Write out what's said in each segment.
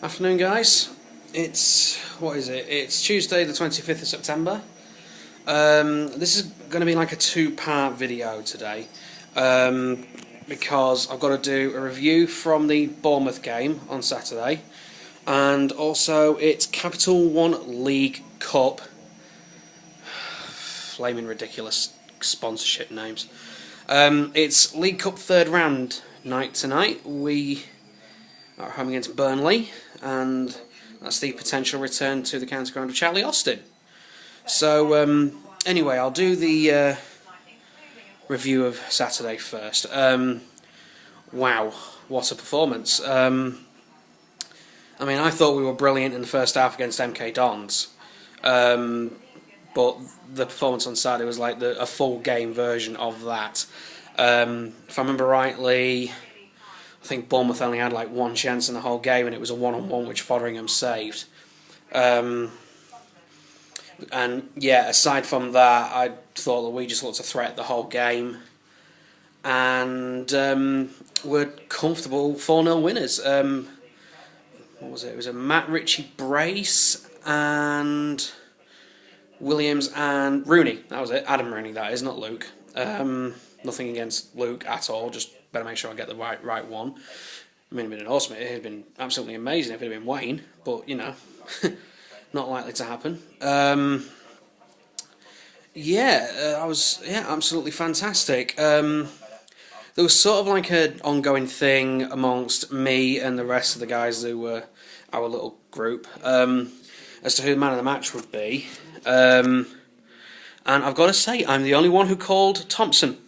Afternoon, guys. What is it? It's Tuesday the 25th of September. This is going to be like a two-part video today, because I've got to do a review from the Bournemouth game on Saturday, and also it's Capital One League Cup. Flaming ridiculous sponsorship names. It's League Cup third round night tonight. We are home against Burnley, and that's the potential return to the county ground of Charlie Austin. So anyway, I'll do the review of Saturday first. Wow, what a performance. I mean, I thought we were brilliant in the first half against MK Dons, but the performance on Saturday was like a full game version of that. If I remember rightly, I think Bournemouth only had like one chance in the whole game, and it was a one-on-one which Fotheringham saved. And yeah, aside from that, I thought that we just looked a threat the whole game, and we're comfortable 4-0 winners. What was it? It was a Matt Ritchie brace and Williams and Rooney. That was it. Adam Rooney, that is, not Luke. Nothing against Luke at all. Just better make sure I get the right one. I mean, it'd been awesome. It had been absolutely amazing if it had been Wayne, but you know, not likely to happen. I was absolutely fantastic. There was sort of like an ongoing thing amongst me and the rest of the guys who were our little group as to who the man of the match would be. And I've got to say, I'm the only one who called Thompson.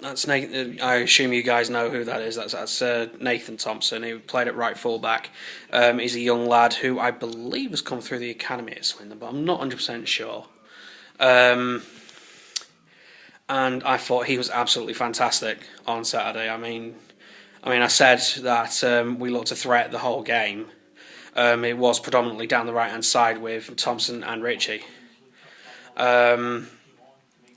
That's Nathan. I assume you guys know who that is. That's Nathan Thompson. He played at right fullback. He's a young lad who I believe has come through the academy at Swindon, but I'm not 100% sure. And I thought he was absolutely fantastic on Saturday. I mean, I said that we looked a threat the whole game. It was predominantly down the right-hand side with Thompson and Ritchie.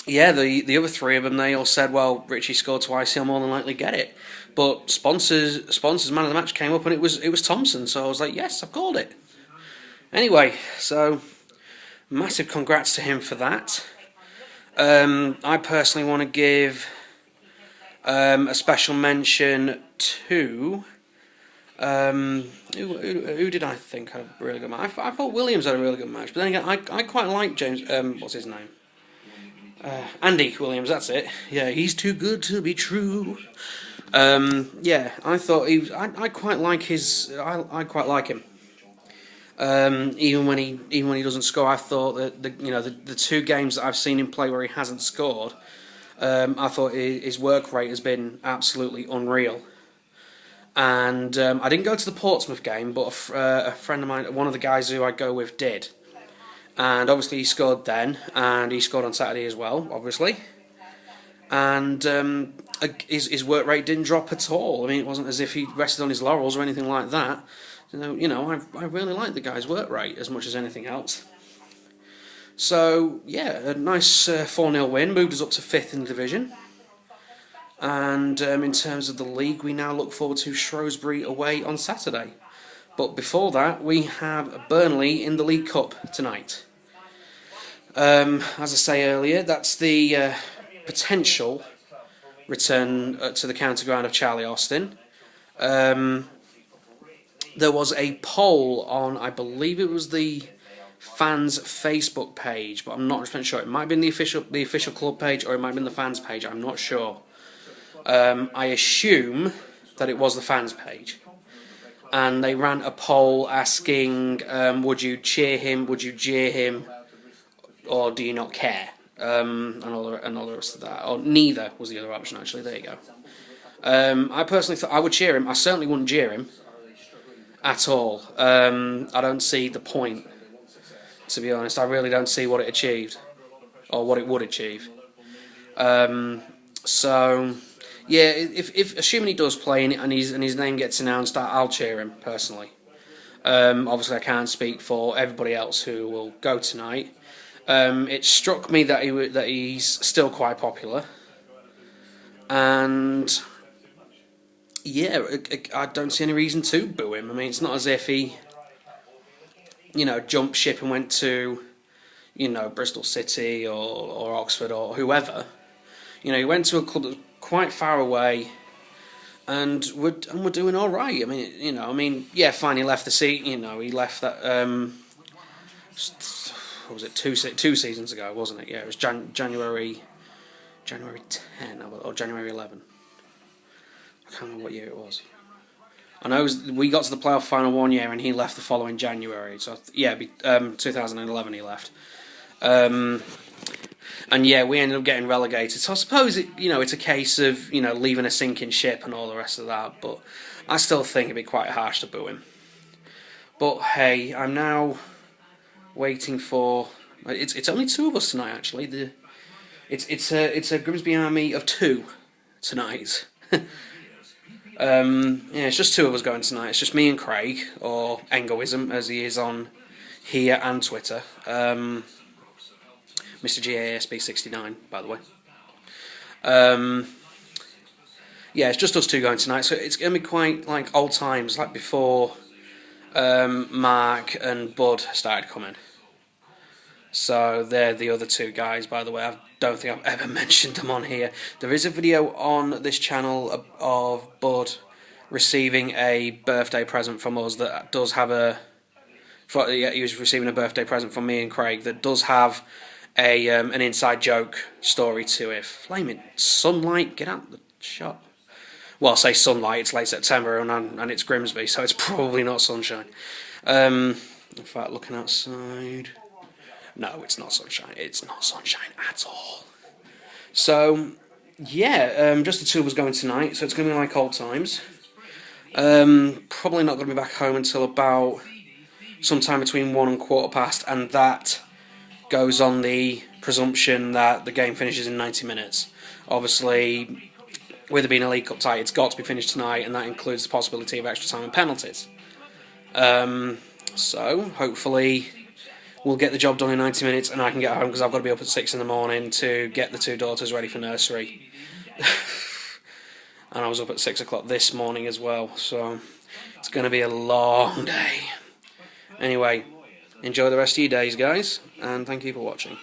Yeah, the other three of them, they all said, well, Ritchie scored twice, he'll more than likely get it. But Sponsor's man of the match came up, and it was Thompson, so I was like, yes, I've called it. Anyway, so massive congrats to him for that. I personally want to give a special mention to... who did I think had a really good match? I thought Williams had a really good match, but then again, I quite like James. What's his name? Andy Williams. That's it. Yeah, he's too good to be true. Yeah, I thought he was. I quite like his. I quite like him. Even when he doesn't score, I thought that the two games that I've seen him play where he hasn't scored, I thought his work rate has been absolutely unreal. And I didn't go to the Portsmouth game, but a friend of mine, one of the guys who I go with, did. And obviously he scored then, and he scored on Saturday as well, obviously. And his work rate didn't drop at all. I mean, it wasn't as if he rested on his laurels or anything like that. I really like the guy's work rate as much as anything else. So, yeah, a nice 4-0 win, moved us up to 5th in the division. And in terms of the league, we now look forward to Shrewsbury away on Saturday. But before that, we have Burnley in the League Cup tonight. As I say earlier, that's the potential return to the county ground of Charlie Austin. There was a poll on, I believe it was the fans' Facebook page, but I'm not 100% sure. It might have been the official club page, or it might have been the fans' page. I'm not sure. I assume that it was the fans page, and they ran a poll asking, would you cheer him, would you jeer him, or do you not care, and all the rest of that, or neither was the other option actually. There you go. I personally thought I would cheer him. I certainly wouldn't jeer him at all. I don't see the point, to be honest. I really don't see what it achieved, or what it would achieve. So yeah, if assuming he does play and his name gets announced, I'll cheer him personally. Obviously, I can't speak for everybody else who will go tonight. It struck me that he's still quite popular, and yeah, I don't see any reason to boo him. I mean, it's not as if he, jumped ship and went to, Bristol City or Oxford or whoever. He went to a club that's quite far away, and we're doing all right. I mean, yeah, fine. He left the seat. He left that. What was it? Two seasons ago, wasn't it? Yeah, it was January 10 or January 11. I can't remember what year it was. I know we got to the playoff final one year and he left the following January. So 2011 he left. And yeah, we ended up getting relegated. So I suppose it's a case of leaving a sinking ship and all the rest of that. But I still think it'd be quite harsh to boo him. But hey, I'm now waiting for. It's only two of us tonight actually. It's a Grimsby army of two tonight. Yeah, it's just two of us going tonight. It's just me and Craig, or Engoism, as he is on here and Twitter. Mr. GASB69, by the way. Yeah, it's just us two going tonight, so it's going to be quite like old times, like before Mark and Bud started coming. So they're the other two guys, by the way. I don't think I've ever mentioned them on here. There is a video on this channel of Bud receiving a birthday present from us that does have he was receiving a birthday present from me and Craig that does have an inside joke story to it. Flaming sunlight, get out the shop. Well, I say sunlight, it's late September and it's Grimsby, so it's probably not sunshine. In fact, looking outside... No, it's not sunshine. It's not sunshine at all. So, yeah, just the two of us going tonight, so it's going to be like old times. Probably not going to be back home until about sometime between 1 and 1:15, and that goes on the presumption that the game finishes in 90 minutes. Obviously, with it being a League Cup tie, it's got to be finished tonight, and that includes the possibility of extra time and penalties. So, hopefully... we'll get the job done in 90 minutes and I can get home because I've got to be up at 6 in the morning to get the two daughters ready for nursery. And I was up at 6 o'clock this morning as well, so it's going to be a long day. Anyway, enjoy the rest of your days, guys, and thank you for watching.